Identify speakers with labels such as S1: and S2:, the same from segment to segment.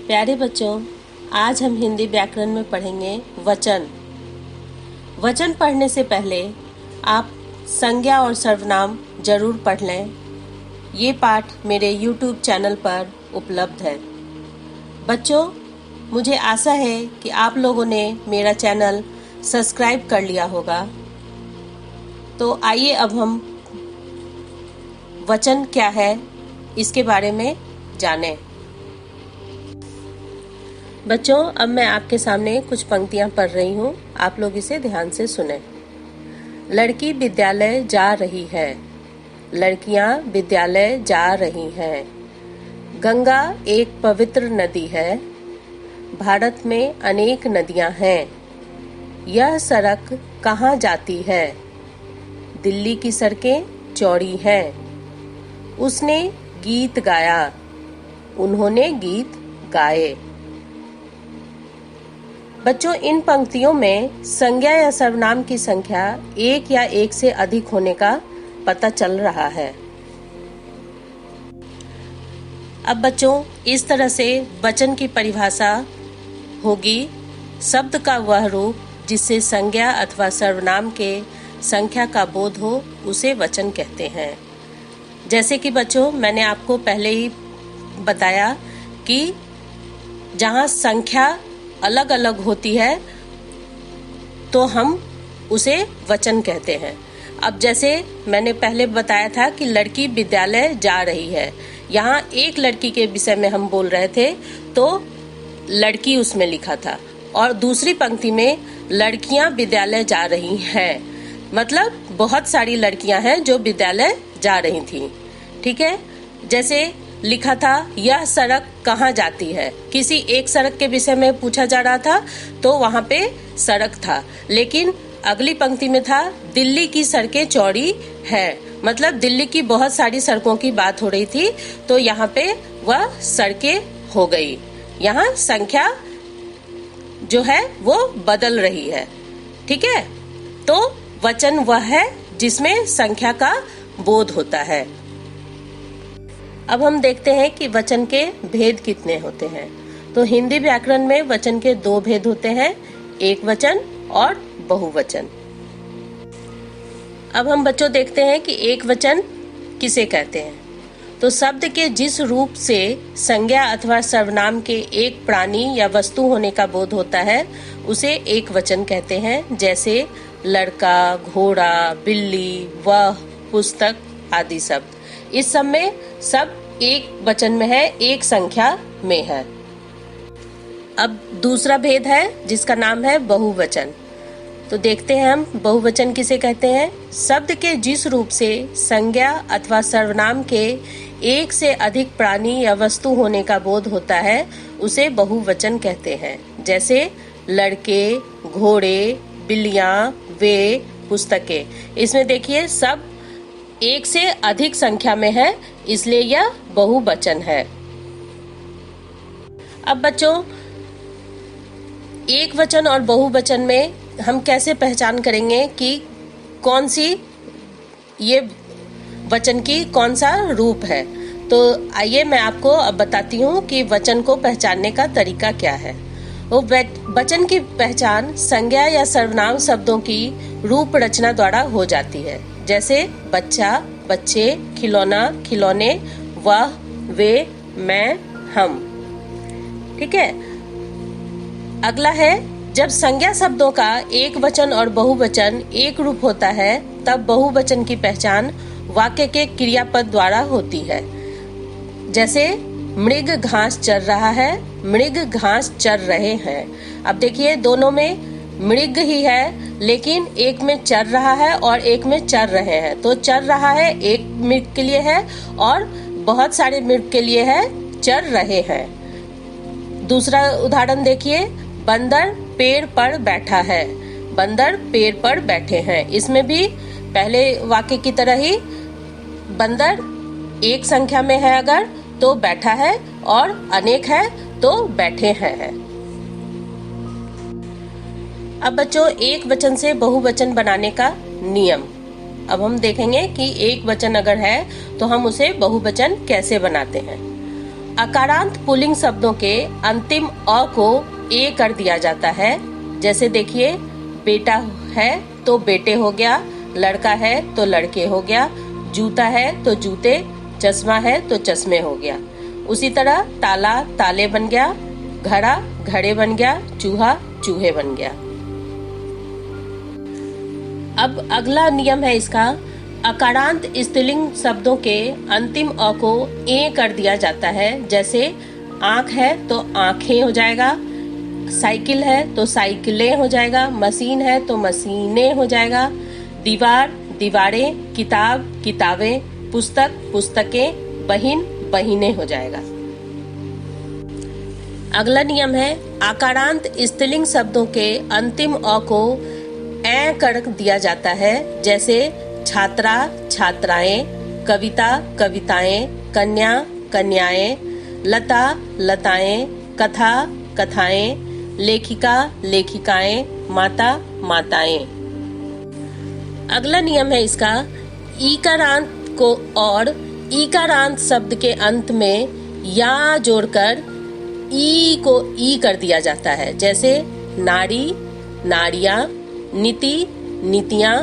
S1: प्यारे बच्चों, आज हम हिंदी व्याकरण में पढ़ेंगे वचन। वचन पढ़ने से पहले आप संज्ञा और सर्वनाम जरूर पढ़ लें। ये पाठ मेरे YouTube चैनल पर उपलब्ध है। बच्चों, मुझे आशा है कि आप लोगों ने मेरा चैनल सब्सक्राइब कर लिया होगा। तो आइए अब हम वचन क्या है इसके बारे में जानें। बच्चों, अब मैं आपके सामने कुछ पंक्तियां पढ़ रही हूँ, आप लोग इसे ध्यान से सुने। लड़की विद्यालय जा रही है, लड़कियां विद्यालय जा रही हैं। गंगा एक पवित्र नदी है, भारत में अनेक नदियां हैं। यह सड़क कहाँ जाती है? दिल्ली की सड़कें चौड़ी हैं। उसने गीत गाया, उन्होंने गीत गाए। बच्चों, इन पंक्तियों में संज्ञा या सर्वनाम की संख्या एक या एक से अधिक होने का पता चल रहा है। अब बच्चों, इस तरह से वचन की परिभाषा होगी। शब्द का वह रूप जिससे संज्ञा अथवा सर्वनाम के संख्या का बोध हो उसे वचन कहते हैं। जैसे कि बच्चों, मैंने आपको पहले ही बताया कि जहाँ संख्या अलग अलग होती है तो हम उसे वचन कहते हैं। अब जैसे मैंने पहले बताया था कि लड़की विद्यालय जा रही है, यहाँ एक लड़की के विषय में हम बोल रहे थे तो लड़की उसमें लिखा था, और दूसरी पंक्ति में लड़कियां विद्यालय जा रही हैं, मतलब बहुत सारी लड़कियां हैं जो विद्यालय जा रही थी। ठीक है, जैसे लिखा था यह सड़क कहाँ जाती है, किसी एक सड़क के विषय में पूछा जा रहा था तो वहां पे सड़क था, लेकिन अगली पंक्ति में था दिल्ली की सड़कें चौड़ी है, मतलब दिल्ली की बहुत सारी सड़कों की बात हो रही थी, तो यहाँ पे वह सड़कें हो गई। यहाँ संख्या जो है वो बदल रही है। ठीक है, तो वचन वह है जिसमें संख्या का बोध होता है। अब हम देखते हैं कि वचन के भेद कितने होते हैं। तो हिंदी व्याकरण में वचन के दो भेद होते हैं, एक वचन और बहुवचन। अब हम बच्चों देखते हैं कि एक वचन किसे कहते हैं। तो शब्द के जिस रूप से संज्ञा अथवा सर्वनाम के एक प्राणी या वस्तु होने का बोध होता है उसे एक वचन कहते हैं। जैसे लड़का, घोड़ा, बिल्ली, वह, पुस्तक आदि शब्द। इस सब में सब एक वचन में है, एक संख्या में है। अब दूसरा भेद है जिसका नाम है बहुवचन। तो देखते हैं हम बहुवचन किसे कहते हैं। शब्द के जिस रूप से संज्ञा अथवा सर्वनाम के एक से अधिक प्राणी या वस्तु होने का बोध होता है उसे बहुवचन कहते हैं। जैसे लड़के, घोड़े, बिल्लियां, वे, पुस्तकें। इसमें देखिए सब एक से अधिक संख्या में है, इसलिए यह बहुवचन है। अब बच्चों, एक वचन और बहुवचन में हम कैसे पहचान करेंगे कि कौन सी ये वचन की कौन सा रूप है। तो आइए मैं आपको अब बताती हूँ कि वचन को पहचानने का तरीका क्या है। वो वचन की पहचान संज्ञा या सर्वनाम शब्दों की रूप रचना द्वारा हो जाती है। जैसे बच्चा, बच्चे, खिलौना, खिलौने, वह, वे, मैं, हम। ठीक है, अगला है जब संज्ञा शब्दों का एक वचन और बहुवचन एक रूप होता है तब बहुवचन की पहचान वाक्य के क्रियापद द्वारा होती है। जैसे मृग घास चर रहा है, मृग घास चर रहे हैं। अब देखिए दोनों में मृग ही है, लेकिन एक में चर रहा है और एक में चर रहे हैं। तो चर रहा है एक मृग के लिए है और बहुत सारे मृग के लिए है चर रहे हैं। दूसरा उदाहरण देखिए, बंदर पेड़ पर बैठा है, बंदर पेड़ पर बैठे हैं। इसमें भी पहले वाक्य की तरह ही बंदर एक संख्या में है अगर तो बैठा है, और अनेक है तो बैठे हैं। अब बच्चों, एक वचन से बहुवचन बनाने का नियम। अब हम देखेंगे कि एक वचन अगर है तो हम उसे बहुवचन कैसे बनाते हैं। अकारांत पुल्लिंग शब्दों के अंतिम अ को ए कर दिया जाता है। जैसे देखिए, बेटा है तो बेटे हो गया, लड़का है तो लड़के हो गया, जूता है तो जूते, चश्मा है तो चश्मे हो गया। उसी तरह ताला ताले बन गया, घड़ा घड़े बन गया, चूहा चूहे बन गया। अब अगला नियम है इसका, अकारांत स्त्रीलिंग शब्दों के अंतिम अ को ए कर दिया जाता है। जैसे आँख है तो आँखें हो जाएगा, साइकिल है तो साइकिलें हो जाएगा, मशीन है तो मशीनें हो जाएगा, दीवार दीवारें, किताब किताबें, पुस्तक पुस्तकें, बहिन बहिनें हो जाएगा। अगला नियम है, आकारांत स्त्रीलिंग शब्दों के अंतिम अ को ए कर दिया जाता है। जैसे छात्रा छात्राएं, कविता कविताएं, कन्या कन्याएं, लता लताएं, कथा कथाएं, लेखिका लेखिकाएं, माता माताएं। अगला नियम है इसका, ईकारांत को और ईकारांत शब्द के अंत में या जोड़कर ई को ई कर दिया जाता है। जैसे नारी नारियां, नीति नीतियां,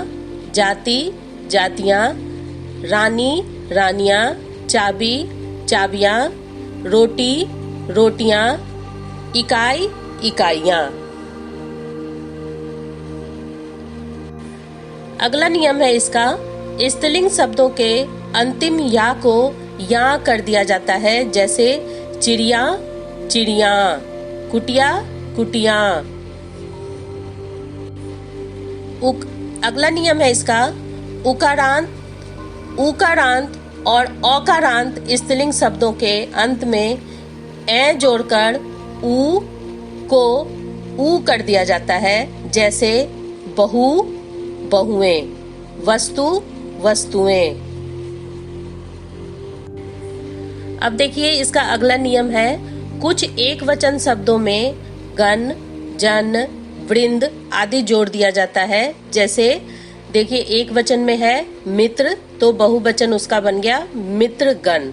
S1: जाति जातियां, रानी रानियां, चाबी चाबियां, रोटी रोटियां, इकाई इकाइयां। अगला नियम है इसका, स्त्रीलिंग शब्दों के अंतिम या को या कर दिया जाता है। जैसे चिड़िया चिड़िया, कुटिया कुटिया। अगला नियम है इसका, उकारांत और औकारांत स्त्रीलिंग शब्दों के अंत में ए जोड़कर ऊ को ऊ कर दिया जाता है। जैसे बहू बहुएं, वस्तु वस्तुएं। अब देखिए इसका अगला नियम है, कुछ एक वचन शब्दों में गण जन वृंद आदि जोड़ दिया जाता है। जैसे देखिए, एक वचन में है मित्र तो बहुवचन उसका बन गया मित्रगण,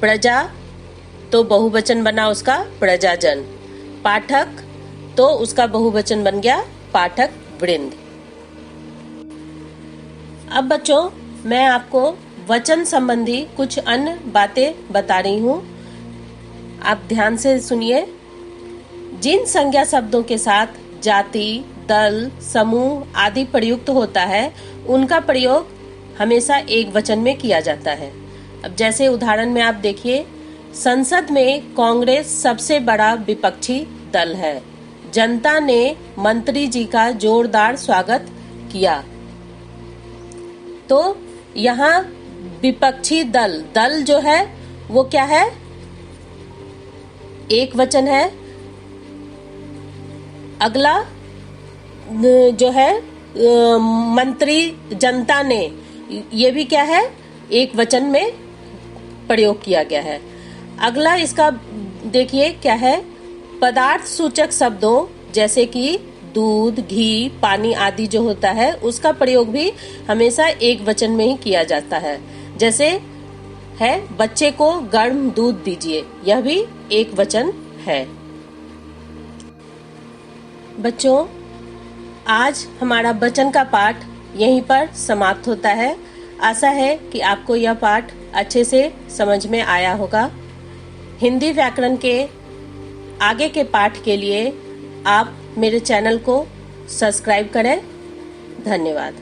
S1: प्रजा तो बहुवचन बना उसका प्रजाजन, पाठक तो उसका बहुवचन बन गया पाठक वृंद। अब बच्चों, मैं आपको वचन संबंधी कुछ अन्य बातें बता रही हूँ, आप ध्यान से सुनिए। जिन संज्ञा शब्दों के साथ जाति दल समूह आदि प्रयुक्त होता है, उनका प्रयोग हमेशा एक वचन में किया जाता है। अब जैसे उदाहरण में आप देखिए, संसद में कांग्रेस सबसे बड़ा विपक्षी दल है, जनता ने मंत्री जी का जोरदार स्वागत किया। तो यहाँ विपक्षी दल, दल जो है वो क्या है, एक वचन है। अगला जो है मंत्री जनता ने, ये भी क्या है, एक वचन में प्रयोग किया गया है। अगला इसका देखिए क्या है, पदार्थ सूचक शब्दों जैसे कि दूध घी पानी आदि जो होता है, उसका प्रयोग भी हमेशा एक वचन में ही किया जाता है। जैसे है बच्चे को गर्म दूध दीजिए, यह भी एक वचन है। बच्चों, आज हमारा वचन का पाठ यहीं पर समाप्त होता है। आशा है कि आपको यह पाठ अच्छे से समझ में आया होगा। हिंदी व्याकरण के आगे के पाठ के लिए आप मेरे चैनल को सब्सक्राइब करें। धन्यवाद।